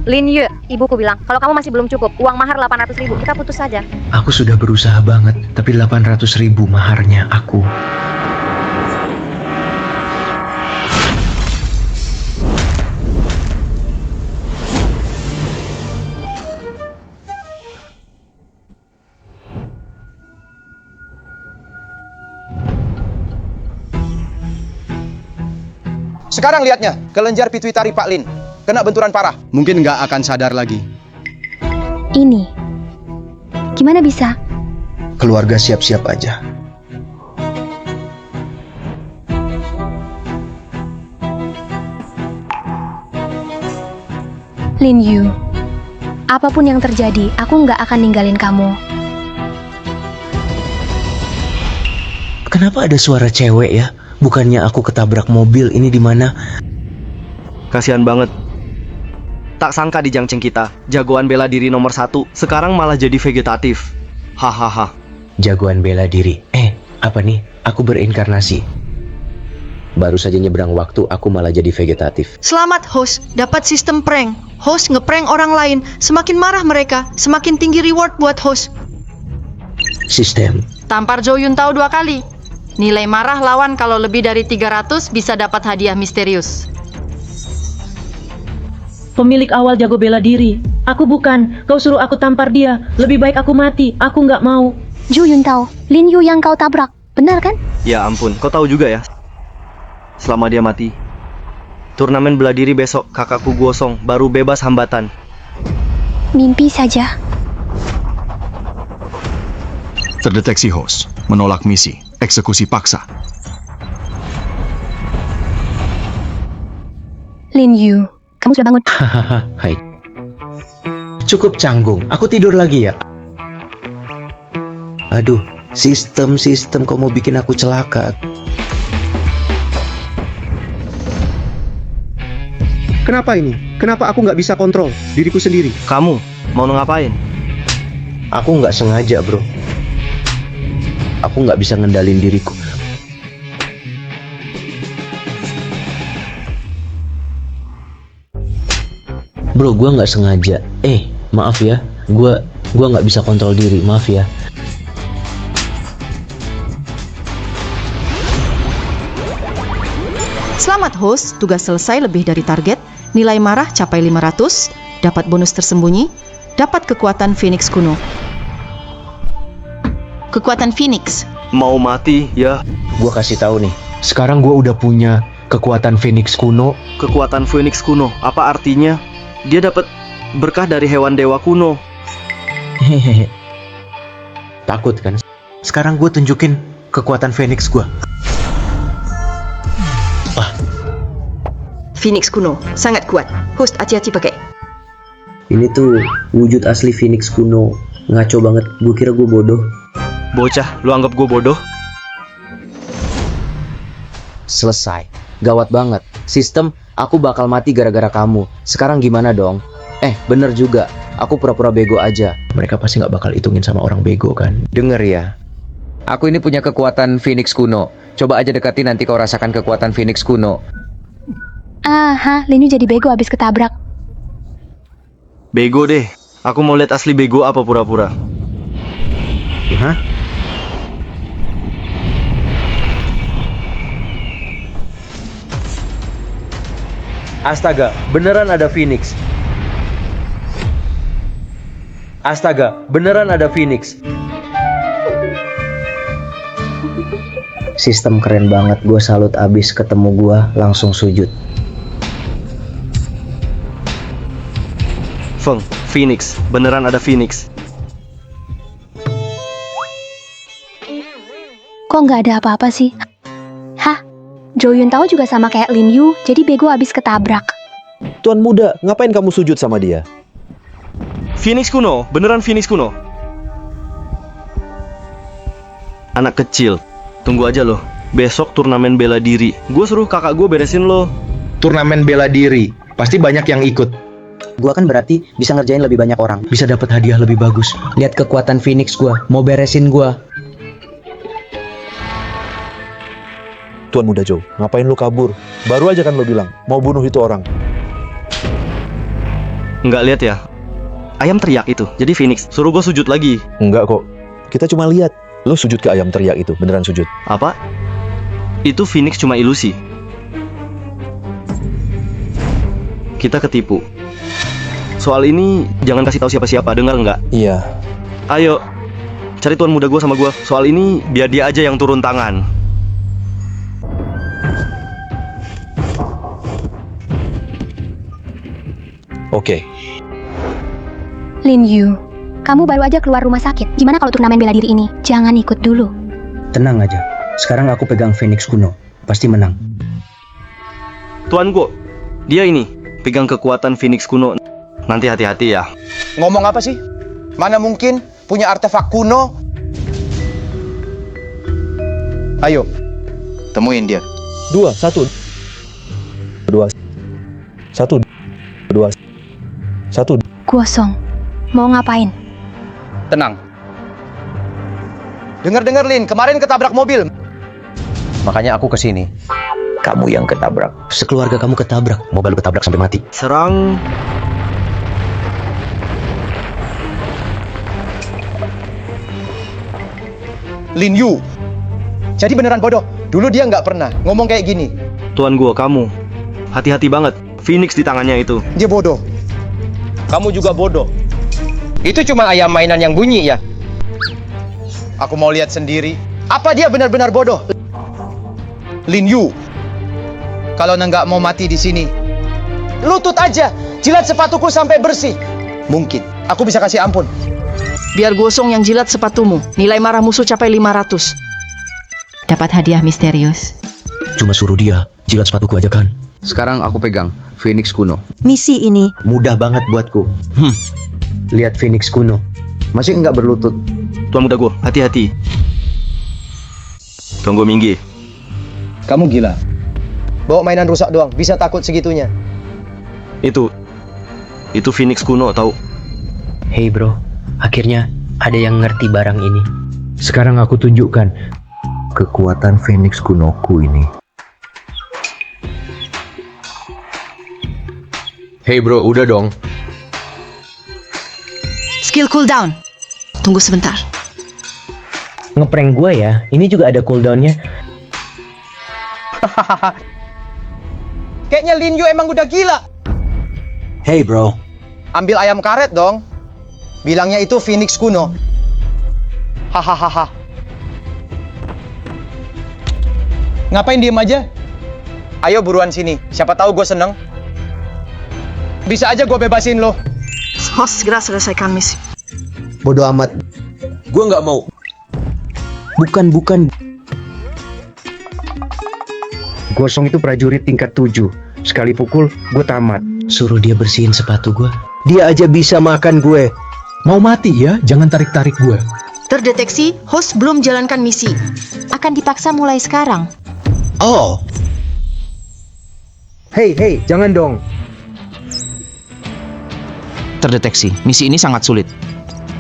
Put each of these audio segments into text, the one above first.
Lin Yu, ibuku bilang, kalau kamu masih belum cukup, uang mahar 800.000, kita putus saja. Aku sudah berusaha banget, tapi 800.000 maharnya aku. Sekarang lihatnya, kelenjar pituitari Pak Lin. Kena benturan parah. Mungkin nggak akan sadar lagi. Ini. Gimana bisa? Keluarga siap-siap aja. Lin Yu, apapun yang terjadi, aku nggak akan ninggalin kamu. Kenapa ada suara cewek ya? Bukannya aku ketabrak mobil, ini di mana? Kasihan banget. Tak sangka di Jangceng kita, jagoan bela diri nomor 1, sekarang malah jadi vegetatif. Hahaha. Jagoan bela diri. Apa nih? Aku berinkarnasi. Baru saja nyebrang waktu, aku malah jadi vegetatif. Selamat host, dapat sistem prank. Host ngeprank orang lain, semakin marah mereka, semakin tinggi reward buat host. Sistem. Tampar Zhou Yuntao 2 kali. Nilai marah lawan kalau lebih dari 300 bisa dapat hadiah misterius. Pemilik awal jago bela diri. Aku bukan. Kau suruh aku tampar dia. Lebih baik aku mati. Aku nggak mau. Zhou Yuntao, Lin Yu yang kau tabrak. Benar kan? Ya ampun, kau tahu juga ya. Selama dia mati. Turnamen bela diri besok, kakakku gosong, baru bebas hambatan. Mimpi saja. Terdeteksi host, menolak misi, eksekusi paksa. Lin Yu, kamu sudah bangun? Hahaha, hai. Cukup canggung, aku tidur lagi ya. Aduh, sistem kau mau bikin aku celaka. Kenapa ini? Kenapa aku nggak bisa kontrol diriku sendiri? Kamu mau ngapain? Aku nggak sengaja, bro. Aku nggak bisa ngendalin diriku. Bro, gua nggak sengaja. Maaf ya. Gua nggak bisa kontrol diri. Maaf ya. Selamat host, tugas selesai lebih dari target. Nilai marah capai 500, dapat bonus tersembunyi, dapat kekuatan Phoenix kuno. Kekuatan Phoenix. Mau mati ya? Gua kasih tahu nih. Sekarang gua udah punya kekuatan Phoenix kuno. Kekuatan Phoenix kuno, apa artinya? Dia dapat berkah dari hewan dewa kuno. Hehehe. Takut kan? Sekarang gue tunjukin kekuatan Phoenix gue. Phoenix kuno, sangat kuat. Host hati-hati pakai. Ini tuh wujud asli Phoenix kuno. Ngaco banget. Gue kira gue bodoh. Bocah, lu anggap gue bodoh? Selesai. Gawat banget. Sistem, aku bakal mati gara-gara kamu. Sekarang gimana dong? Bener juga. Aku pura-pura bego aja. Mereka pasti nggak bakal hitungin sama orang bego kan? Denger ya. Aku ini punya kekuatan Phoenix kuno. Coba aja dekati nanti kau rasakan kekuatan Phoenix kuno. Lin Yu jadi bego abis ketabrak. Bego deh. Aku mau lihat asli bego apa pura-pura. Hah? Astaga, beneran ada Phoenix. Astaga, beneran ada Phoenix. Sistem keren banget, gue salut abis ketemu gue langsung sujud. Feng, Phoenix, beneran ada Phoenix. Kok nggak ada apa-apa sih? Hah? Zhou Yuntao juga sama kayak Lin Yu, jadi bego abis ketabrak. Tuan muda, ngapain kamu sujud sama dia? Phoenix kuno, beneran Phoenix kuno. Anak kecil, tunggu aja loh. Besok turnamen bela diri. Gue suruh kakak gue beresin lo. Turnamen bela diri, pasti banyak yang ikut. Gua kan berarti bisa ngerjain lebih banyak orang. Bisa dapat hadiah lebih bagus. Lihat kekuatan Phoenix gua, mau beresin gua. Tuan muda Zhou, ngapain lu kabur? Baru aja kan lu bilang, mau bunuh itu orang. Nggak lihat ya? Ayam teriak itu. Jadi Phoenix suruh gue sujud lagi. Enggak kok. Kita cuma lihat. Lo sujud ke ayam teriak itu. Beneran sujud. Apa? Itu Phoenix cuma ilusi. Kita ketipu. Soal ini jangan kasih tahu siapa-siapa, dengar nggak? Iya. Ayo, cari tuan muda gue sama gue. Soal ini biar dia aja yang turun tangan. Oke. Lin Yu, kamu baru aja keluar rumah sakit. Gimana kalau turnamen bela diri ini? Jangan ikut dulu. Tenang aja. Sekarang aku pegang Phoenix kuno. Pasti menang. Tuan gue, dia ini pegang kekuatan Phoenix kuno. Nanti hati-hati ya. Ngomong apa sih? Mana mungkin punya artefak kuno? Ayo, temuin dia. 2, 1. 2. 1. 2. 1. Guosong, mau ngapain? Tenang. Dengar-dengar Lin, kemarin ketabrak mobil. Makanya aku kesini. Kamu yang ketabrak. Sekeluarga kamu ketabrak. Mobil ketabrak sampai mati. Serang. Lin Yu. Jadi beneran bodoh. Dulu dia nggak pernah ngomong kayak gini. Tuan gue, kamu hati-hati banget. Phoenix di tangannya itu. Dia bodoh. Kamu juga bodoh. Itu cuma ayam mainan yang bunyi ya. Aku mau lihat sendiri. Apa dia benar-benar bodoh? Lin Yu. Kalau nggak mau mati di sini, lutut aja. Jilat sepatuku sampai bersih. Mungkin aku bisa kasih ampun. Biar Guosong yang jilat sepatumu. Nilai marah musuh capai 500. Dapat hadiah misterius. Cuma suruh dia jilat sepatuku aja kan. Sekarang aku pegang Phoenix kuno. Misi ini Mudah banget buatku. Lihat Phoenix kuno. Masih nggak berlutut. Tuan muda gue, hati-hati. Tunggu Minggi. Kamu gila. Bawa mainan rusak doang, bisa takut segitunya. Itu Phoenix kuno tau. Hey bro, akhirnya ada yang ngerti barang ini. Sekarang aku tunjukkan kekuatan Phoenix kunoku ini. Hey bro, udah dong. Skill cooldown. Tunggu sebentar. Ngeprank gua ya, ini juga ada cooldownnya. Kayaknya Lin Yu emang udah gila. Hey bro. Ambil ayam karet dong. Bilangnya itu Phoenix kuno. Hahaha. Ngapain diem aja? Ayo buruan sini. Siapa tahu gue seneng. Bisa aja gue bebasin lo. Host, segera selesaikan misi. Bodoh amat. Gua nggak mau. Bukan. Gosong itu prajurit tingkat 7. Sekali pukul, gue tamat. Suruh dia bersihin sepatu gue. Dia aja bisa makan gue. Mau mati ya? Jangan tarik-tarik gue. Terdeteksi, host belum jalankan misi. akan dipaksa mulai sekarang. Oh. Hey, jangan dong. Terdeteksi. Misi ini sangat sulit.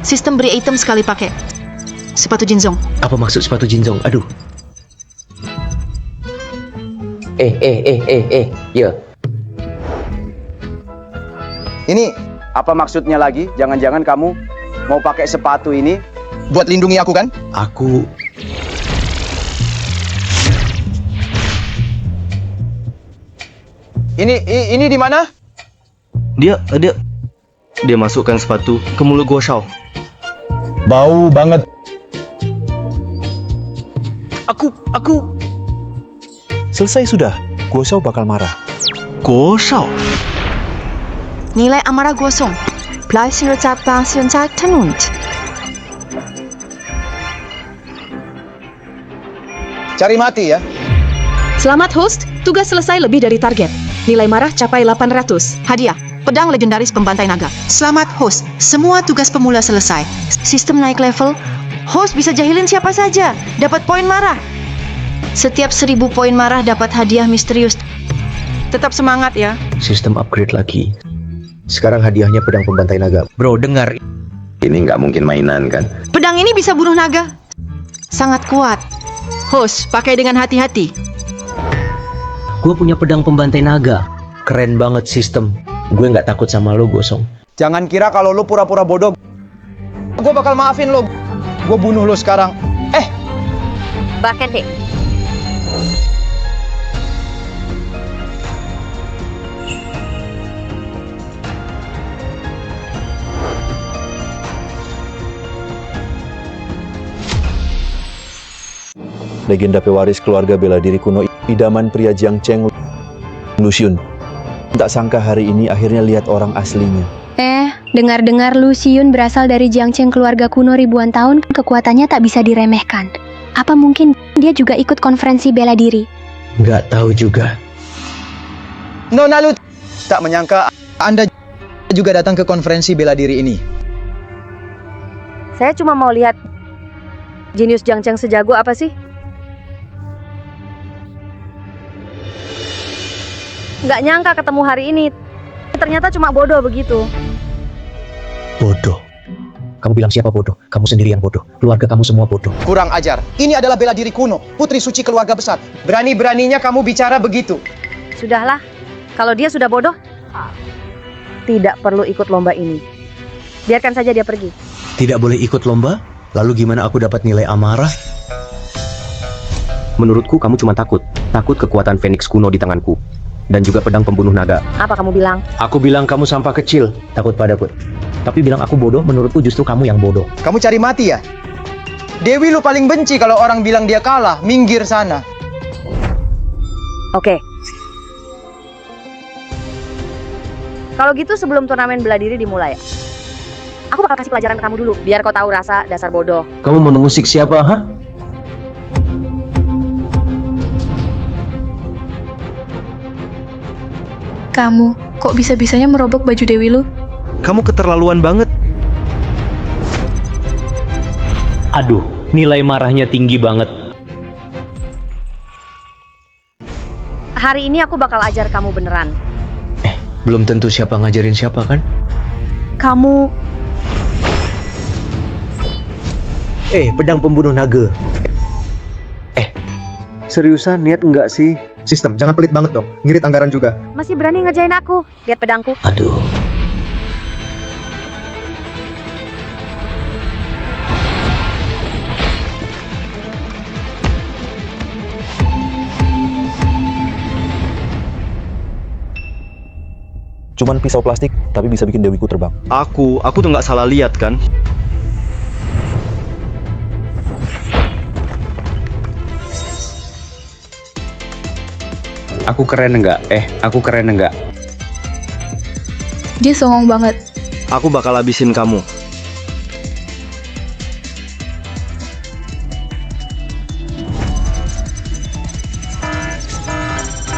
Sistem beri item sekali pakai. Sepatu Jinzong. Apa maksud sepatu Jinzong? Aduh. Ya. Ini apa maksudnya lagi? Jangan-jangan kamu mau pakai sepatu ini buat lindungi aku kan? Aku... Ini di mana? Dia masukkan sepatu ke mulut Guo Shao. Bau banget. Aku Selesai sudah. Guo Shao bakal marah. Guo Shao. Nilai amarah gosong. Placer capang sionca tenunt. Cari mati ya. Selamat host, tugas selesai lebih dari target. Nilai marah capai 800. Hadiah, pedang legendaris pembantai naga. Selamat host, semua tugas pemula selesai. Sistem naik level. Host bisa jahilin siapa saja, dapat poin marah. Setiap 1000 poin marah dapat hadiah misterius. Tetap semangat ya. Sistem upgrade lagi. Sekarang hadiahnya pedang pembantai naga. Bro, dengar. Ini nggak mungkin mainan kan? Pedang ini bisa bunuh naga. Sangat kuat. Host, pakai dengan hati-hati. Gue punya pedang pembantai naga. Keren banget sistem. Gue nggak takut sama lo, Gosong. Jangan kira kalau lu pura-pura bodoh, gue bakal maafin lo. Gue bunuh lo sekarang. Bahkan deh. Legenda pewaris keluarga bela diri kuno, idaman pria Jiang Cheng, Lu Xun. Tak sangka hari ini akhirnya lihat orang aslinya. Dengar-dengar Lu Xun berasal dari Jiang Cheng keluarga kuno ribuan tahun, kekuatannya tak bisa diremehkan. Apa mungkin dia juga ikut konferensi bela diri? Nggak tahu juga. Nona Lu tak menyangka Anda juga datang ke konferensi bela diri ini. Saya cuma mau lihat jenius Jiang Cheng sejago apa sih? Nggak nyangka ketemu hari ini. Ternyata cuma bodoh begitu. Bodoh. Kamu bilang siapa bodoh? Kamu sendiri yang bodoh. Keluarga kamu semua bodoh. Kurang ajar. Ini adalah bela diri kuno, putri suci keluarga besar. Berani-beraninya kamu bicara begitu. Sudahlah, kalau dia sudah bodoh, tidak perlu ikut lomba ini. Biarkan saja dia pergi. Tidak boleh ikut lomba? Lalu gimana aku dapat nilai amarah? Menurutku kamu cuma takut. Takut kekuatan Phoenix kuno di tanganku. Dan juga pedang pembunuh naga. Apa kamu bilang? Aku bilang kamu sampah kecil. Takut padaku. Tapi bilang aku bodoh, menurutku justru kamu yang bodoh. Kamu cari mati ya? Dewi lu paling benci kalau orang bilang dia kalah. Minggir sana. Oke. Kalau gitu sebelum turnamen bela diri dimulai, aku bakal kasih pelajaran ke kamu dulu, biar kau tahu rasa dasar bodoh. Kamu mau mengusik siapa, ha? Kamu, kok bisa-bisanya merobek baju Dewi lu? Kamu keterlaluan banget. Aduh, nilai marahnya tinggi banget. Hari ini aku bakal ajar kamu beneran. Belum tentu siapa ngajarin siapa kan? Kamu... Pedang pembunuh naga. Seriusan niat enggak sih? Sistem, jangan pelit banget dong. Ngirit anggaran juga. masih berani ngerjain aku. Lihat pedangku. Aduh. Cuman pisau plastik, tapi bisa bikin Dewiku terbang. Aku tuh nggak salah lihat kan? Aku keren enggak? Aku keren enggak? Dia songong banget. Aku bakal habisin kamu.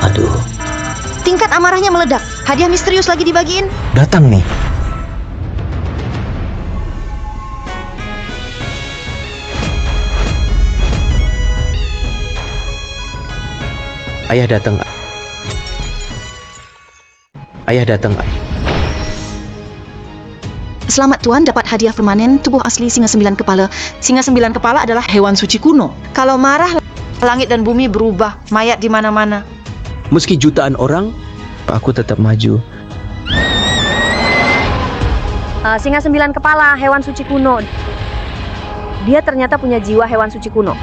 Aduh. Tingkat amarahnya meledak. Hadiah misterius lagi dibagiin. Datang nih. Ayah datang. Ayah datang. Selamat Tuan dapat hadiah permanen tubuh asli singa 9 kepala. Singa 9 kepala adalah hewan suci kuno. Kalau marah, langit dan bumi berubah. Mayat di mana-mana. Meski jutaan orang, aku tetap maju. Singa 9 kepala, hewan suci kuno. Dia ternyata punya jiwa hewan suci kuno.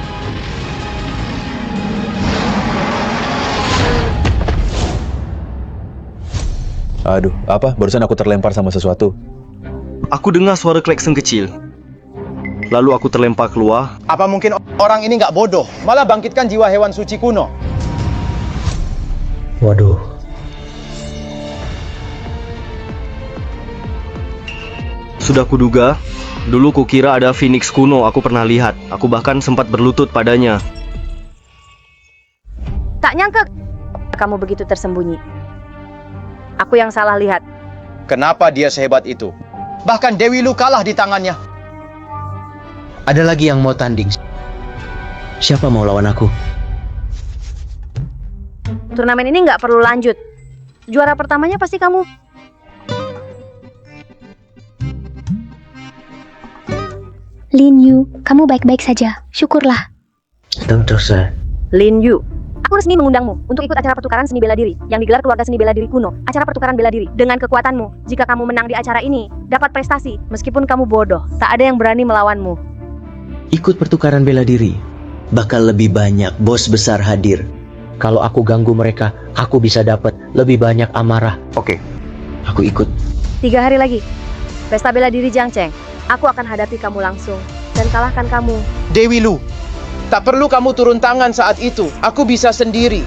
Aduh, apa? Barusan aku terlempar sama sesuatu. Aku dengar suara klakson kecil. Lalu aku terlempar keluar. Apa mungkin orang ini nggak bodoh, malah bangkitkan jiwa hewan suci kuno? Waduh. Sudah kuduga. Dulu kukira ada Phoenix kuno, aku pernah lihat. Aku bahkan sempat berlutut padanya. Tak nyangka kamu begitu tersembunyi. Aku yang salah lihat. Kenapa dia sehebat itu? Bahkan Dewi Lu kalah di tangannya. Ada lagi yang mau tanding. Siapa mau lawan aku? Turnamen ini nggak perlu lanjut. Juara pertamanya pasti kamu. Lin Yu, kamu baik-baik saja. Syukurlah. Tentu saja. Lin Yu. Aku resmi mengundangmu untuk ikut acara pertukaran seni bela diri yang digelar keluarga seni bela diri kuno. Acara pertukaran bela diri. Dengan kekuatanmu, jika kamu menang di acara ini, dapat prestasi. Meskipun kamu bodoh, tak ada yang berani melawanmu. Ikut pertukaran bela diri. Bakal lebih banyak bos besar hadir. Kalau aku ganggu mereka, aku bisa dapat lebih banyak amarah. Oke, aku ikut. 3 hari lagi, pesta bela diri Jiang Cheng. Aku akan hadapi kamu langsung dan kalahkan kamu. Dewi Lu, tak perlu kamu turun tangan saat itu. Aku bisa sendiri.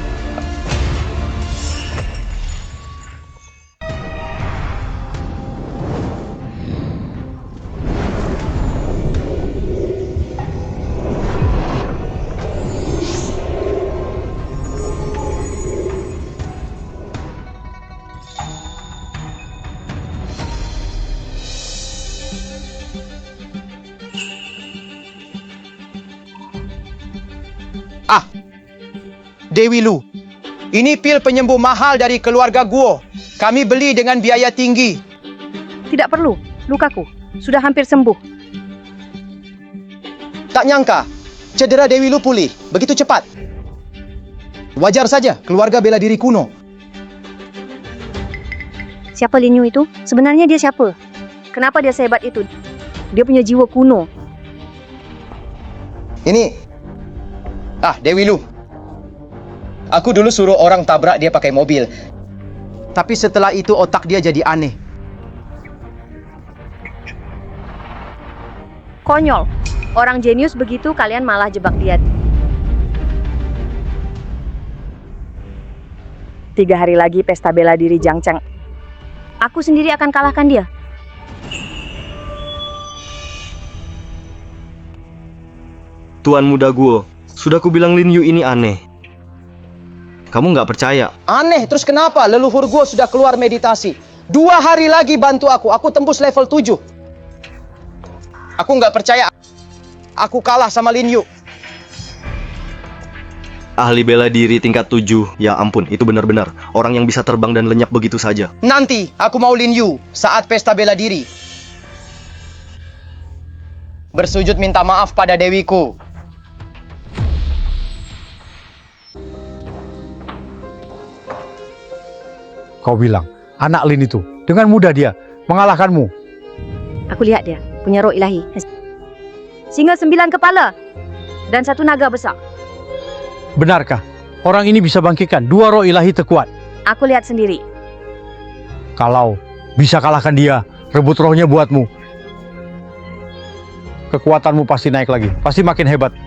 Dewi Lu, ini pil penyembuh mahal dari keluarga Guo. Kami beli dengan biaya tinggi. Tidak perlu, lukaku sudah hampir sembuh. Tak nyangka, cedera Dewi Lu pulih begitu cepat. Wajar saja, keluarga bela diri kuno. Siapa Lin Yu itu? Sebenarnya dia siapa? Kenapa dia sehebat itu? Dia punya jiwa kuno. Ini, Dewi Lu. Aku dulu suruh orang tabrak dia pakai mobil. Tapi setelah itu otak dia jadi aneh. Konyol. Orang jenius begitu kalian malah jebak dia. 3 hari lagi pesta bela diri Jiang Cheng. Aku sendiri akan kalahkan dia. Tuan muda Guo, sudah kubilang Lin Yu ini aneh. Kamu nggak percaya? Aneh, terus kenapa? Leluhur gua sudah keluar meditasi. 2 hari lagi bantu aku tembus level 7. Aku nggak percaya. Aku kalah sama Lin Yu. Ahli bela diri tingkat 7. Ya ampun, itu benar-benar orang yang bisa terbang dan lenyap begitu saja. Nanti aku mau Lin Yu saat pesta bela diri. Bersujud minta maaf pada dewiku. Kau bilang, anak Lin itu, dengan mudah dia mengalahkanmu. Aku lihat dia punya roh ilahi. Singa 9 kepala dan 1 naga besar. Benarkah? Orang ini bisa bangkitkan 2 roh ilahi terkuat. Aku lihat sendiri. Kalau bisa kalahkan dia, rebut rohnya buatmu. Kekuatanmu pasti naik lagi, pasti makin hebat.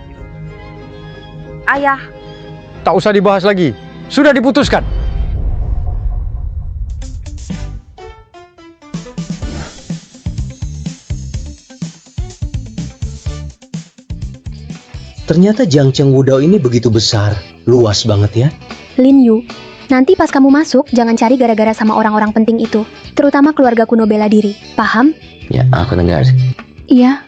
Ayah. Tak usah dibahas lagi, sudah diputuskan. Ternyata Jiang Cheng Wudao ini begitu besar, luas banget ya. Lin Yu, nanti pas kamu masuk, jangan cari gara-gara sama orang-orang penting itu. Terutama keluarga kuno bela diri, paham? Ya, aku dengar. Iya.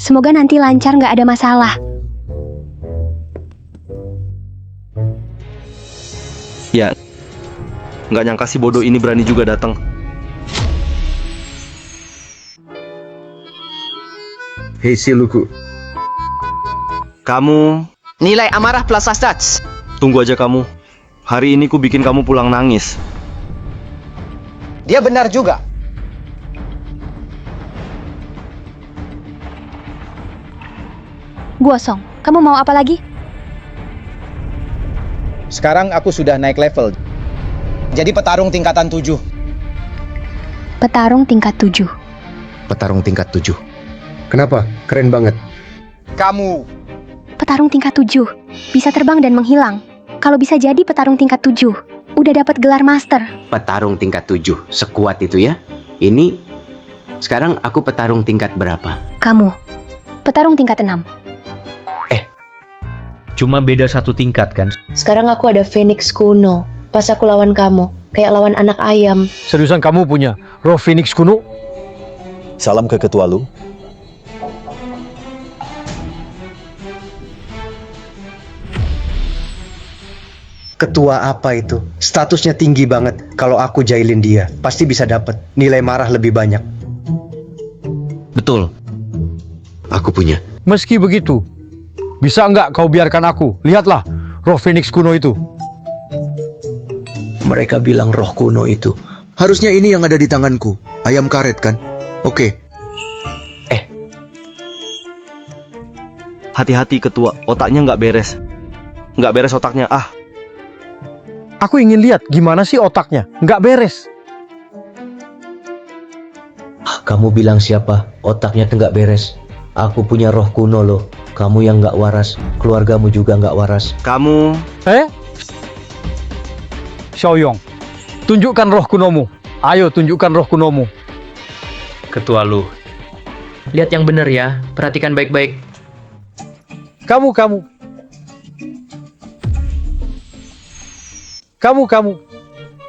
Semoga nanti lancar, nggak ada masalah. Ya, nggak nyangka si bodoh ini berani juga datang. Hei si Luku. Kamu... Nilai amarah plus stats. Tunggu aja kamu. Hari ini ku bikin kamu pulang nangis. Dia benar juga. Guosong, kamu mau apa lagi? Sekarang aku sudah naik level. Jadi petarung tingkatan 7. Petarung tingkat 7. Petarung tingkat 7. Kenapa? Keren banget. Kamu. Petarung tingkat 7. Bisa terbang dan menghilang. Kalau bisa jadi petarung tingkat 7. Udah dapat gelar master. Petarung tingkat 7, sekuat itu ya. Ini, sekarang aku petarung tingkat berapa? Kamu, petarung tingkat 6. Cuma beda 1 tingkat kan? Sekarang aku ada Phoenix kuno. Pas aku lawan kamu, kayak lawan anak ayam. Seriusan kamu punya roh Phoenix kuno? Salam ke ketua Lu. Ketua apa itu? Statusnya tinggi banget. Kalau aku jahilin dia, pasti bisa dapat nilai marah lebih banyak. Betul. Aku punya. Meski begitu, Bisa enggak kau biarkan aku? Lihatlah, roh Phoenix kuno itu. Mereka bilang roh kuno itu. Harusnya ini yang ada di tanganku. Ayam karet kan? Oke. Hati-hati ketua, otaknya nggak beres. Nggak beres otaknya, ah. Aku ingin lihat gimana sih otaknya. Nggak beres. Kamu bilang siapa? Otaknya tuh nggak beres. Aku punya roh kuno loh. Kamu yang nggak waras. Keluargamu juga nggak waras. Kamu... Xiaoyong, tunjukkan roh kunomu. Ayo tunjukkan roh kunomu. Ketua Lu, lihat yang benar ya. Perhatikan baik-baik. Kamu.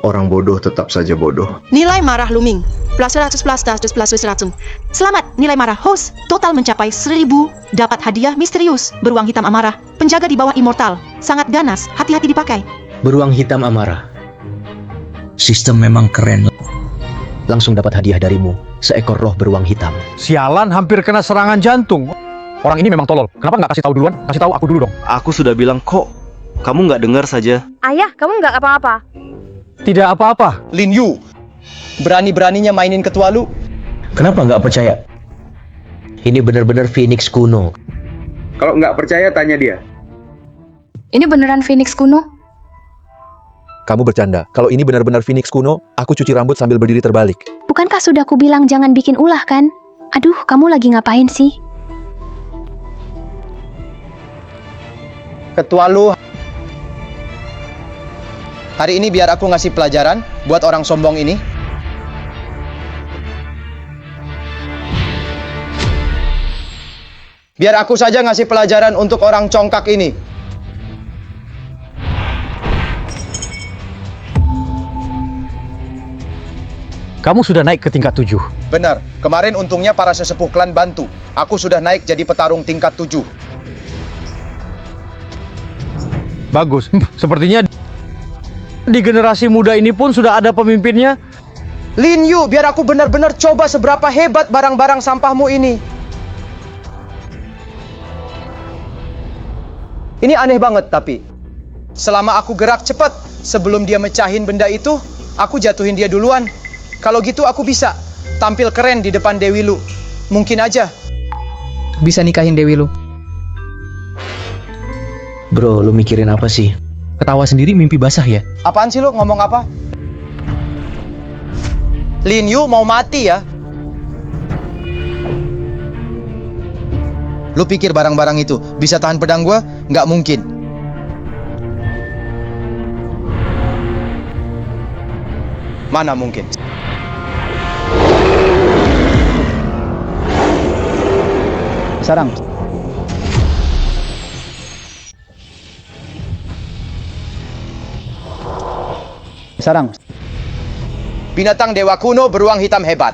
Orang bodoh tetap saja bodoh. Nilai marah Luming. Plus 100 plus 100 plus 100. Selamat, nilai marah host. Total mencapai 1000. Dapat hadiah misterius. Beruang hitam amarah. Penjaga di bawah immortal. Sangat ganas, hati-hati dipakai. Beruang hitam amarah. Sistem memang keren. Langsung dapat hadiah darimu. Seekor roh beruang hitam. Sialan, hampir kena serangan jantung. Orang ini memang tolol. Kenapa nggak kasih tahu duluan? Kasih tahu aku dulu dong. Aku sudah bilang kok. Kamu nggak dengar saja. Ayah, kamu nggak apa-apa. Tidak apa-apa. Lin Yu, berani-beraninya mainin ketua Lu. Kenapa nggak percaya? Ini benar-benar Phoenix kuno. Kalau nggak percaya, tanya dia. Ini beneran Phoenix kuno? Kamu bercanda. Kalau ini benar-benar Phoenix kuno, aku cuci rambut sambil berdiri terbalik. Bukankah sudah ku bilang jangan bikin ulah kan? Aduh, kamu lagi ngapain sih? Ketua Lu, hari ini biar aku ngasih pelajaran buat orang sombong ini. Biar aku saja ngasih pelajaran untuk orang congkak ini. Kamu sudah naik ke tingkat 7. Benar, kemarin untungnya para sesepuh klan bantu. Aku sudah naik jadi petarung tingkat 7. Bagus. Sepertinya di generasi muda ini pun sudah ada pemimpinnya. Lin Yu, biar aku benar-benar coba seberapa hebat barang-barang sampahmu ini. Ini aneh banget tapi. Selama aku gerak cepat, sebelum dia mecahin benda itu, aku jatuhin dia duluan. Kalau gitu aku bisa tampil keren di depan Dewi Lu. Mungkin aja. Bisa nikahin Dewi Lu. Bro, lu mikirin apa sih? Ketawa sendiri mimpi basah ya? Apaan sih lu ngomong apa? Lin Yu mau mati ya? Lu pikir barang-barang itu bisa tahan pedang gua? Nggak mungkin. Mana mungkin? Sarang. Sarang. Binatang dewa kuno beruang hitam hebat.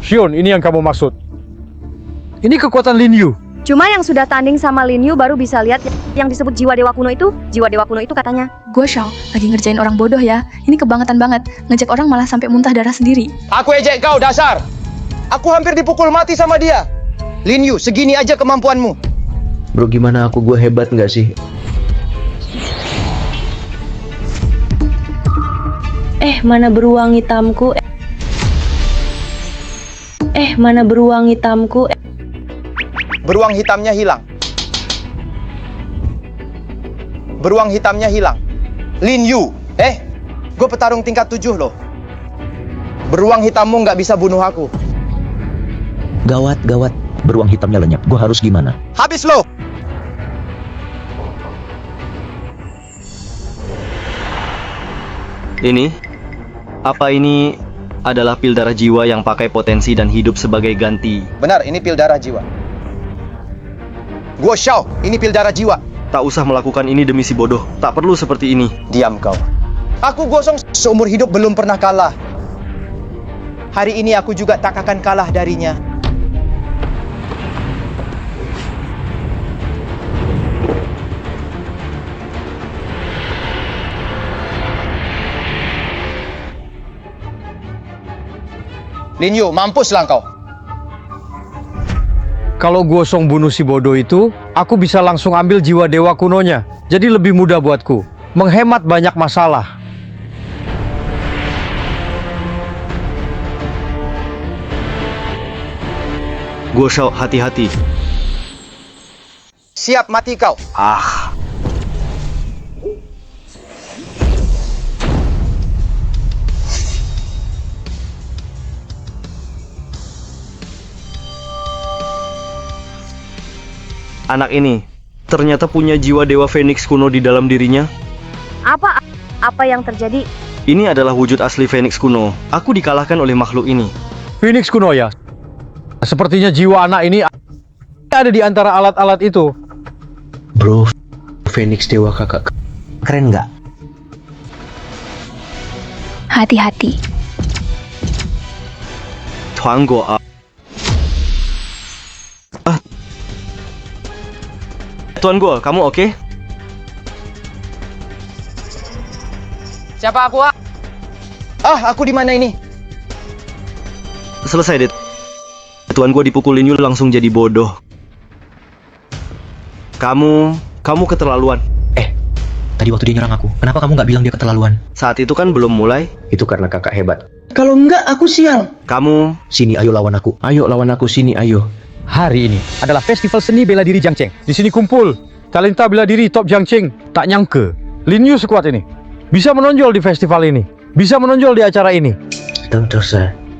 Xion, ini yang kamu maksud. Ini kekuatan Lin Yu. Cuma yang sudah tanding sama Lin Yu baru bisa lihat yang disebut jiwa dewa kuno itu. Jiwa dewa kuno itu katanya. Gue Xiao, lagi ngerjain orang bodoh ya. Ini kebangetan banget. Ngejek orang malah sampai muntah darah sendiri. Aku ejek kau dasar. Aku hampir dipukul mati sama dia. Lin Yu, segini aja kemampuanmu. Bro, gimana aku? Gue hebat nggak sih? Mana beruang hitamku? Mana beruang hitamku? Beruang hitamnya hilang. Beruang hitamnya hilang. Lin Yu, gue petarung tingkat 7 loh. Beruang hitammu nggak bisa bunuh aku. Gawat, gawat. Beruang hitamnya lenyap. Gue harus gimana? Habis lo! Ini? Apa ini adalah pil darah jiwa yang pakai potensi dan hidup sebagai ganti? Benar, ini pil darah jiwa. Guo Xiao, ini pil darah jiwa. Tak usah melakukan ini demi si bodoh. Tak perlu seperti ini. Diam kau. Aku gosong seumur hidup belum pernah kalah. Hari ini aku juga tak akan kalah darinya. Lin Yu, mampuslah engkau. Kalau Guosong bunuh si bodoh itu, aku bisa langsung ambil jiwa dewa kunonya. Jadi lebih mudah buatku. Menghemat banyak masalah. Guoshao, hati-hati. Siap mati kau. Anak ini ternyata punya jiwa dewa Phoenix kuno di dalam dirinya. Apa yang terjadi? Ini adalah wujud asli Phoenix kuno. Aku dikalahkan oleh makhluk ini. Phoenix kuno ya? Sepertinya jiwa anak ini ada di antara alat-alat itu. Bro, Phoenix dewa kakak. Keren nggak? Hati-hati. Tuan Guo. Tuan Guo, kamu oke? Siapa aku? Aku di mana ini? Selesai deh. Tuan Guo dipukul Lin Yu langsung jadi bodoh. Kamu keterlaluan. Tadi waktu dia nyerang aku, kenapa kamu nggak bilang dia keterlaluan? Saat itu kan belum mulai. Itu karena kakak hebat. Kalau enggak, aku sial. Kamu Sini, ayo lawan aku. Ayo lawan aku, sini, ayo. Hari ini adalah festival seni bela diri Jiangcheng. Di sini kumpul talenta bela diri top Jiangcheng. Tak nyangka Lin Yu sekuat ini bisa menonjol di festival ini, bisa menonjol di acara ini. Terus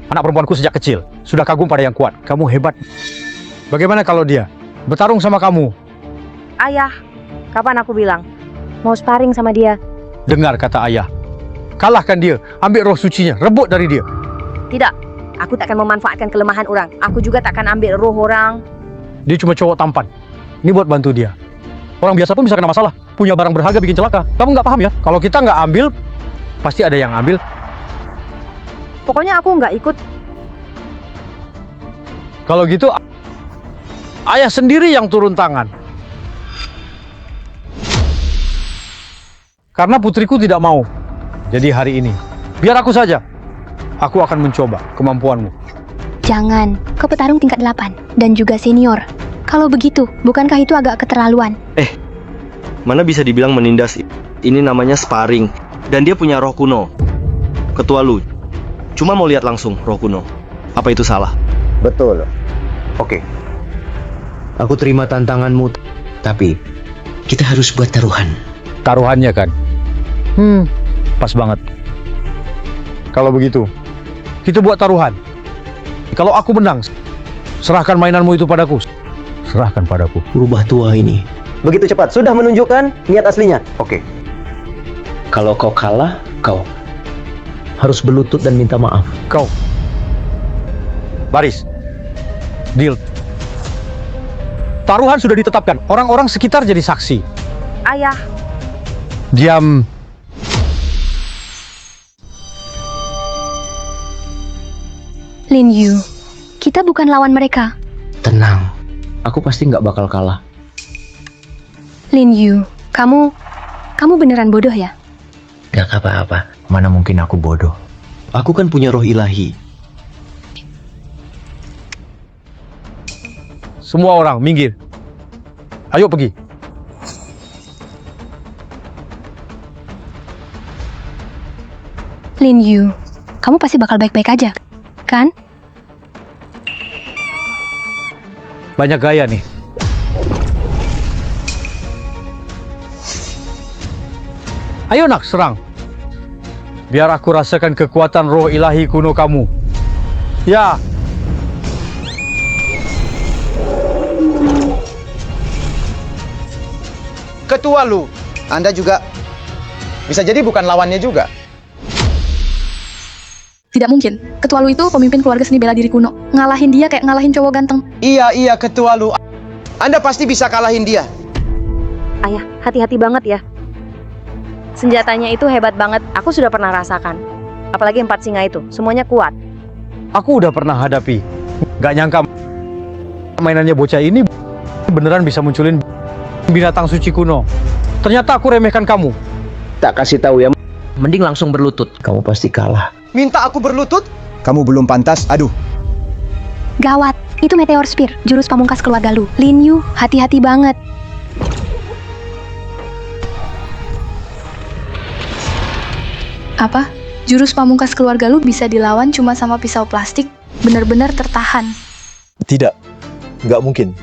Anak perempuanku sejak kecil sudah kagum pada yang kuat. Kamu hebat. Bagaimana kalau dia bertarung sama kamu? Ayah, kapan aku bilang mau sparring sama dia? Dengar kata ayah. Kalahkan dia, ambil roh sucinya, rebut dari dia. Tidak, aku tak akan memanfaatkan kelemahan orang. Aku juga tak akan ambil roh orang. Dia cuma cowok tampan. Ini buat bantu dia. Orang biasa pun bisa kena masalah. Punya barang berharga bikin celaka. Kamu nggak paham ya? Kalau kita nggak ambil, pasti ada yang ambil. Pokoknya aku nggak ikut. Kalau gitu, ayah sendiri yang turun tangan. Karena putriku tidak mau. Jadi hari ini, biar aku saja. Aku akan mencoba kemampuanmu. Jangan, kau petarung tingkat 8 dan juga senior. Kalau begitu, bukankah itu agak keterlaluan? Mana bisa dibilang menindas? Ini namanya sparring. Dan dia punya roh kuno. Ketua lu cuma mau lihat langsung roh kuno. Apa itu salah? betul. Oke. Aku terima tantanganmu, tapi kita harus buat taruhan. Taruhannya kan? Pas banget. Kalau begitu, kita buat taruhan. Kalau aku menang, serahkan mainanmu itu padaku. Serahkan padaku. Rubah tua ini. Begitu cepat, sudah menunjukkan niat aslinya. Oke. Kalau kau kalah, kau harus berlutut dan minta maaf. Kau. Baris. Deal. Taruhan sudah ditetapkan. Orang-orang sekitar jadi saksi. Ayah. Diam. Lin Yu, kita bukan lawan mereka. Tenang. Aku pasti nggak bakal kalah. Lin Yu, kamu beneran bodoh ya? Gak apa-apa. Mana mungkin aku bodoh. Aku kan punya roh ilahi. Semua orang minggir. Ayo pergi. Lin Yu, kamu pasti bakal baik-baik aja, kan? Banyak gaya nih. Ayo nak, serang. Biar aku rasakan kekuatan roh ilahi kuno kamu. Ya. Ketua Lu, Anda juga bisa jadi bukan lawannya juga. Tidak mungkin. Ketua Lu itu pemimpin keluarga seni bela diri kuno. Ngalahin dia kayak ngalahin cowok ganteng. Iya, Ketua Lu. Anda pasti bisa kalahin dia. Ayah, hati-hati banget ya. Senjatanya itu hebat banget. Aku sudah pernah rasakan. Apalagi 4 singa itu. Semuanya kuat. Aku udah pernah hadapi. Gak nyangka mainannya bocah ini beneran bisa munculin binatang suci kuno. Ternyata aku remehkan kamu. Tak kasih tahu ya. Mending langsung berlutut. Kamu pasti kalah. Minta aku berlutut? Kamu belum pantas, aduh. Gawat, itu Meteor Spear, jurus pamungkas keluarga Lu. Lin Yu, hati-hati banget. Apa? Jurus pamungkas keluarga Lu bisa dilawan cuma sama pisau plastik? Bener-bener tertahan. Tidak, nggak mungkin.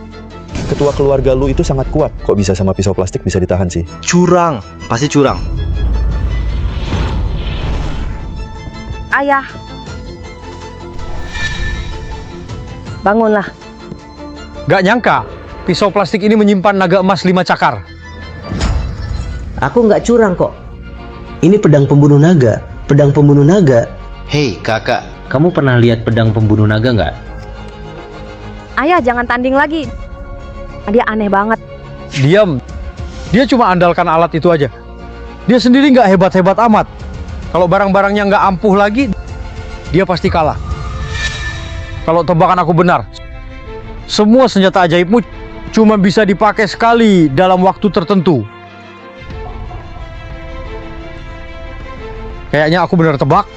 Ketua keluarga lu itu sangat kuat. Kok bisa sama pisau plastik bisa ditahan sih? Curang, pasti curang. Ayah. Bangunlah. Gak nyangka, pisau plastik ini menyimpan naga emas 5 cakar. Aku nggak curang kok. Ini pedang pembunuh naga. Pedang pembunuh naga. Hei kakak, Kamu pernah lihat pedang pembunuh naga nggak? Ayah, jangan tanding lagi. Dia aneh banget. Diam. Dia cuma andalkan alat itu aja. Dia sendiri nggak hebat-hebat amat. Kalau barang-barangnya nggak ampuh lagi, dia pasti kalah. Kalau tebakan aku benar, semua senjata ajaibmu cuma bisa dipakai sekali dalam waktu tertentu. Kayaknya aku benar tebak.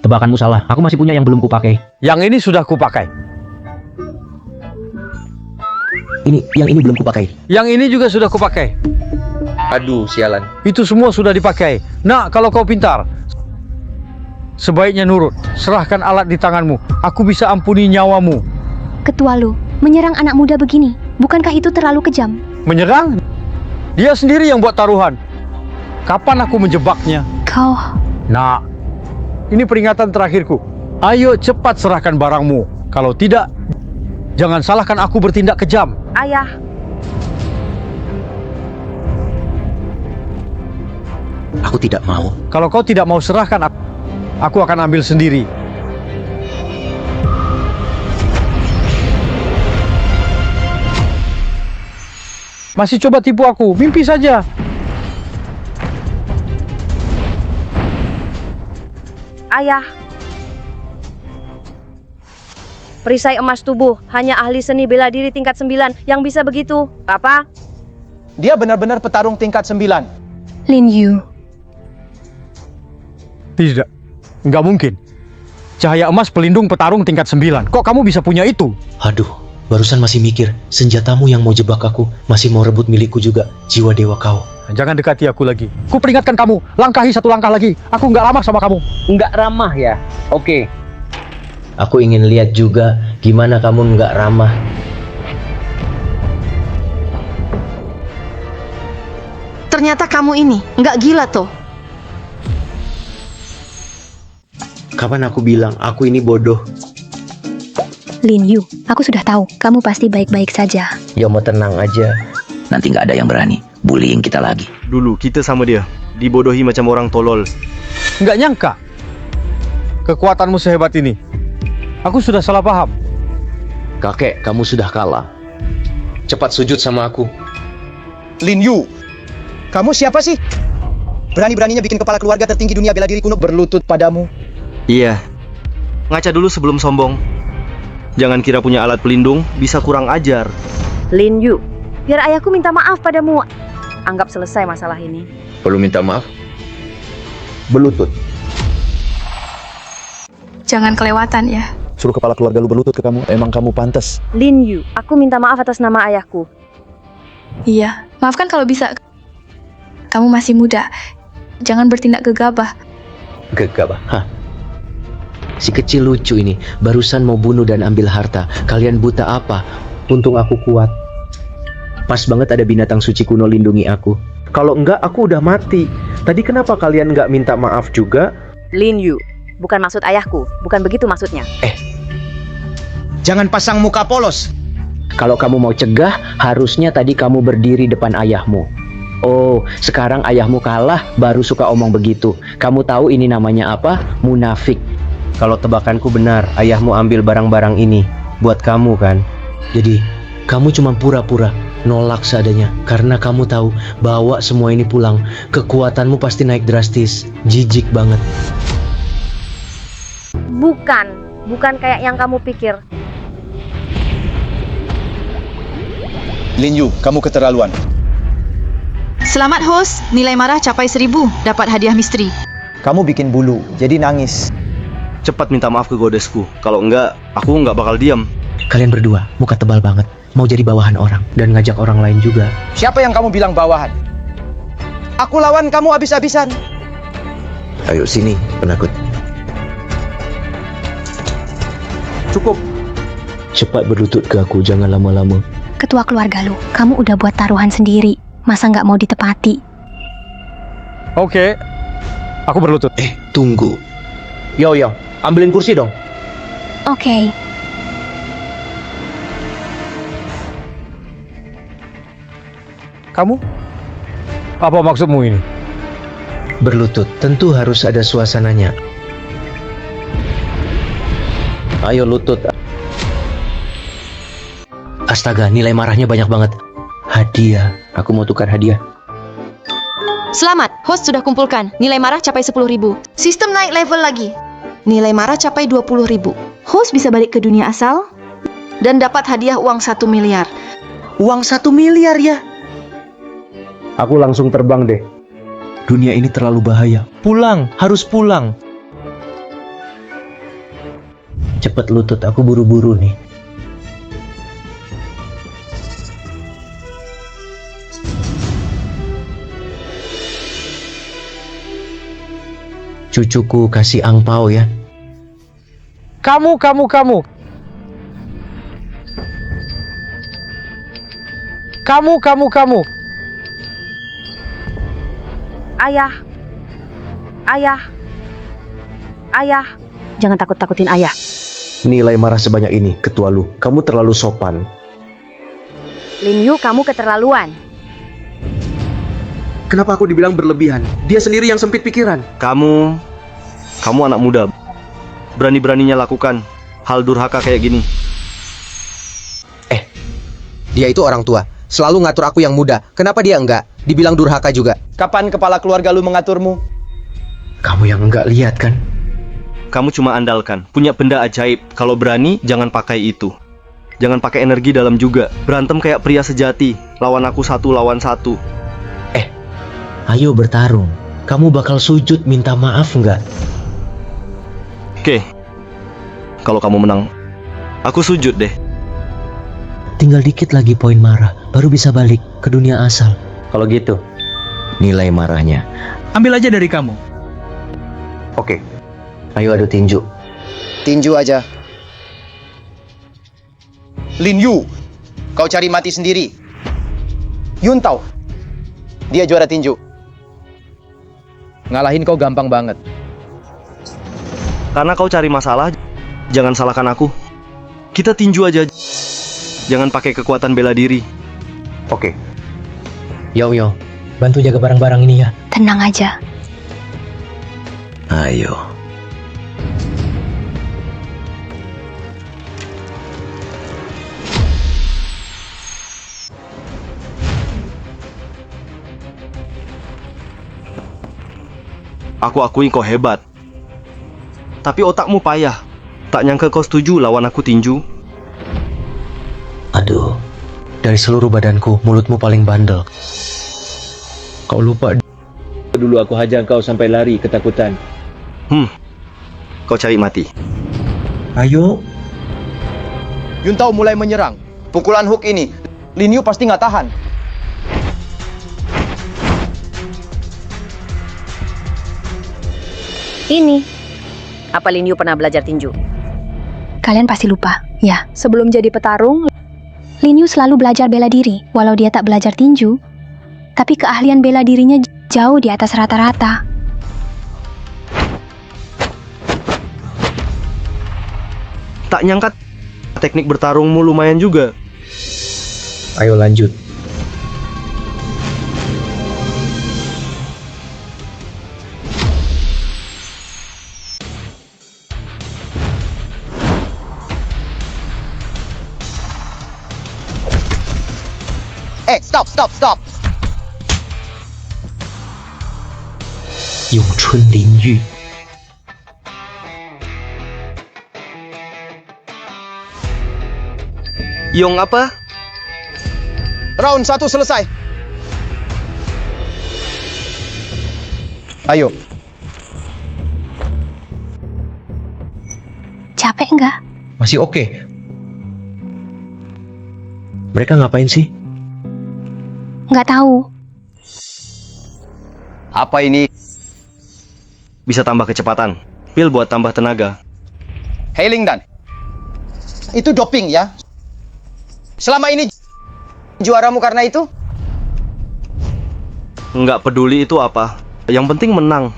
Tebakanmu salah, aku masih punya yang belum kupakai. Yang ini sudah kupakai. Yang ini belum kupakai. Yang ini juga sudah kupakai. Aduh, sialan. Itu semua sudah dipakai. Nah, kalau kau pintar, sebaiknya nurut. Serahkan alat di tanganmu. Aku bisa ampuni nyawamu. Ketua Lu, menyerang anak muda begini, bukankah itu terlalu kejam? Menyerang? Dia sendiri yang buat taruhan. Kapan aku menjebaknya? Kau... Nah, ini peringatan terakhirku. Ayo cepat serahkan barangmu. Kalau tidak, jangan salahkan aku bertindak kejam. Ayah. Aku tidak mau. Kalau kau tidak mau serahkan, aku akan ambil sendiri. Masih coba tipu aku, mimpi saja. Ayah. Perisai emas tubuh, hanya ahli seni bela diri tingkat 9 yang bisa begitu. Apa? Dia benar-benar petarung tingkat 9. Lin Yu. Tidak, nggak mungkin. Cahaya emas pelindung petarung tingkat 9. Kok kamu bisa punya itu? Aduh, barusan masih mikir. Senjatamu yang mau jebak aku, masih mau rebut milikku juga. Jiwa dewa kau. Jangan dekati aku lagi. Ku peringatkan kamu, langkahi satu langkah lagi. Aku nggak ramah sama kamu. Nggak ramah ya? Oke. Aku ingin lihat juga gimana kamu nggak ramah. Ternyata kamu ini nggak gila toh. Kapan aku bilang aku ini bodoh? Lin Yu, aku sudah tahu, kamu pasti baik-baik saja. Ya mau tenang aja. Nanti nggak ada yang berani bullying kita lagi. Dulu kita sama dia dibodohi macam orang tolol. Nggak nyangka kekuatanmu sehebat ini. Aku sudah salah paham. Kakek, kamu sudah kalah. Cepat sujud sama aku. Lin Yu, kamu siapa sih? Berani-beraninya bikin kepala keluarga tertinggi dunia bela diri kuno berlutut padamu. Iya, ngaca dulu sebelum sombong. Jangan kira punya alat pelindung bisa kurang ajar. Lin Yu, biar ayahku minta maaf padamu. Anggap selesai masalah ini. Perlu minta maaf? Berlutut. Jangan kelewatan ya. Suruh kepala keluarga lu berlutut ke kamu, emang kamu pantas. Lin Yu, aku minta maaf atas nama ayahku. Iya, maafkan kalau bisa. Kamu masih muda. Jangan bertindak gegabah. Gegabah? Hah? Si kecil lucu ini, barusan mau bunuh dan ambil harta. Kalian buta apa? Untung aku kuat. Pas banget ada binatang suci kuno lindungi aku. Kalau enggak, aku udah mati. Tadi kenapa kalian nggak minta maaf juga? Lin Yu, bukan maksud ayahku. Bukan begitu maksudnya. Jangan pasang muka polos. Kalau kamu mau cegah, harusnya tadi kamu berdiri depan ayahmu. Oh, sekarang ayahmu kalah, baru suka omong begitu. Kamu tahu ini namanya apa? Munafik. Kalau tebakanku benar, ayahmu ambil barang-barang ini buat kamu kan? Jadi, kamu cuma pura-pura nolak seadanya karena kamu tahu bawa semua ini pulang, kekuatanmu pasti naik drastis. Jijik banget. Bukan kayak yang kamu pikir. Lin Yu, kamu keterlaluan. Selamat host, nilai marah capai 1000, dapat hadiah misteri. Kamu bikin bulu, jadi nangis. Cepat minta maaf ke godesku. Kalau enggak, aku enggak bakal diam. Kalian berdua, muka tebal banget. Mau jadi bawahan orang dan ngajak orang lain juga. Siapa yang kamu bilang bawahan? Aku lawan kamu habis-habisan. Ayo sini, penakut. Cukup. Cepat berlutut ke aku, jangan lama-lama. Ketua keluarga lu, kamu udah buat taruhan sendiri. Masa nggak mau ditepati? Oke, aku berlutut. Tunggu. Yo, ambilin kursi dong. Oke. Kamu? Apa maksudmu ini? Berlutut, tentu harus ada suasananya. Ayo lutut. Astaga, nilai marahnya banyak banget. Hadiah, aku mau tukar hadiah. Selamat, host sudah kumpulkan. Nilai marah capai 10.000. Sistem naik level lagi. Nilai marah capai 20.000. Host bisa balik ke dunia asal dan dapat hadiah uang 1 miliar. Uang 1 miliar ya? Aku langsung terbang deh. Dunia ini terlalu bahaya. Pulang, harus pulang. Cepet lutut, aku buru-buru nih. Cucuku kasih angpau ya. Kamu. Kamu. Ayah. Jangan takut-takutin ayah. Nilai marah sebanyak ini, ketua lu. Kamu terlalu sopan. Lin Yu, kamu keterlaluan. Kenapa aku dibilang berlebihan? Dia sendiri yang sempit pikiran. Kamu anak muda. Berani-beraninya lakukan hal durhaka kayak gini. Dia itu orang tua. Selalu ngatur aku yang muda. Kenapa dia enggak? Dibilang durhaka juga. Kapan kepala keluarga lu mengaturmu? Kamu yang enggak lihat kan? Kamu cuma andalkan. Punya benda ajaib. Kalau berani, jangan pakai itu. Jangan pakai energi dalam juga. Berantem kayak pria sejati. Lawan aku 1 lawan 1. Ayo bertarung. Kamu bakal sujud minta maaf nggak? Oke. Kalau kamu menang, aku sujud deh. Tinggal dikit lagi poin marah, baru bisa balik ke dunia asal. Kalau gitu, nilai marahnya. Ambil aja dari kamu. Oke. Ayo adu tinju. Tinju aja. Lin Yu, kau cari mati sendiri. Yun Tao, dia juara tinju. Ngalahin kau gampang banget. Karena kau cari masalah, jangan salahkan aku. Kita tinju aja. Jangan pakai kekuatan bela diri. Oke. Yo, bantu jaga barang-barang ini ya. Tenang aja. Ayo. Aku akui kau hebat. Tapi otakmu payah. Tak nyangka kau setuju lawan aku tinju. Aduh, dari seluruh badanku, mulutmu paling bandel. Kau lupa Dulu aku hajar kau sampai lari ketakutan. Kau cari mati. Ayo. Yun Tao mulai menyerang. Pukulan hook ini, Lin Yu pasti nggak tahan. Ini. Apa Lin Yu pernah belajar tinju? Kalian pasti lupa, ya. Sebelum jadi petarung, Lin Yu selalu belajar bela diri, walau dia tak belajar tinju. Tapi keahlian bela dirinya jauh di atas rata-rata. Tak nyangka teknik bertarungmu lumayan juga. Ayo lanjut. Stop. Yongchun Lin Yu. Yong apa? Round 1 selesai. Ayo. Capek nggak? Masih oke. Mereka ngapain sih? Nggak tahu. Apa ini? Bisa tambah kecepatan. Pil buat tambah tenaga. Hei Lingdan, itu doping ya? Selama ini juaramu karena itu? Nggak peduli itu apa. Yang penting menang.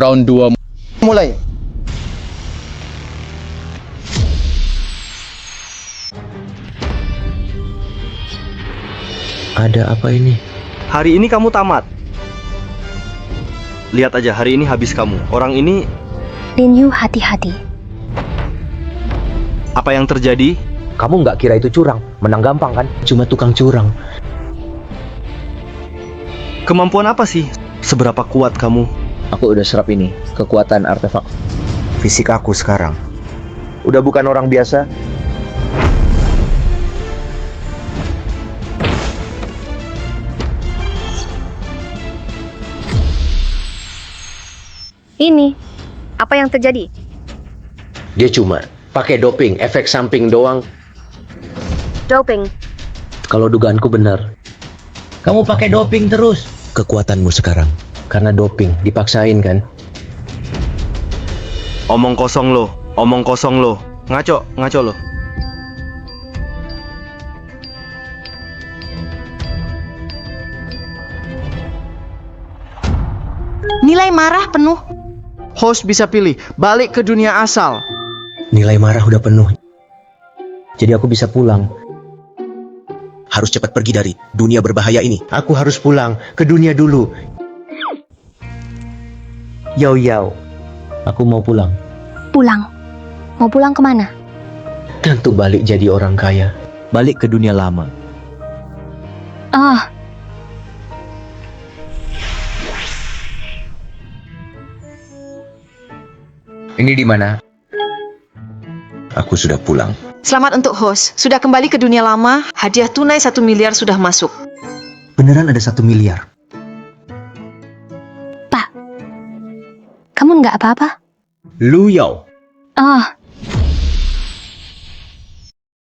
Round 2 mulai. Ada apa ini? Hari ini kamu tamat. Lihat aja, hari ini habis kamu. Orang ini, Lin Yu, hati-hati. apa yang terjadi? Kamu nggak kira itu curang? Menang gampang kan? Cuma tukang curang. Kemampuan apa sih? Seberapa kuat kamu? Aku udah serap ini, kekuatan artefak. Fisik aku sekarang udah bukan orang biasa. Ini, apa yang terjadi? Dia cuma pakai doping, efek samping doang. Doping. Kalau dugaanku benar. Kamu pakai doping terus. Kekuatanmu sekarang karena doping, dipaksain kan? Omong kosong lo, omong kosong lo. Ngaco, ngaco lo. Nilai marah penuh. Host bisa pilih balik ke dunia asal. Nilai marah udah penuh. Jadi aku bisa pulang. Harus cepat pergi dari dunia berbahaya ini. Aku harus pulang ke dunia dulu. Yao Yao. Aku mau pulang. Pulang. Mau pulang kemana? Tentu balik jadi orang kaya. Balik ke dunia lama. Oh, Ini di mana? Aku sudah pulang. Selamat untuk host. Sudah kembali ke dunia lama. Hadiah tunai 1 miliar sudah masuk. Beneran ada 1 miliar? kamu nggak apa-apa? Lu Yao. Oh,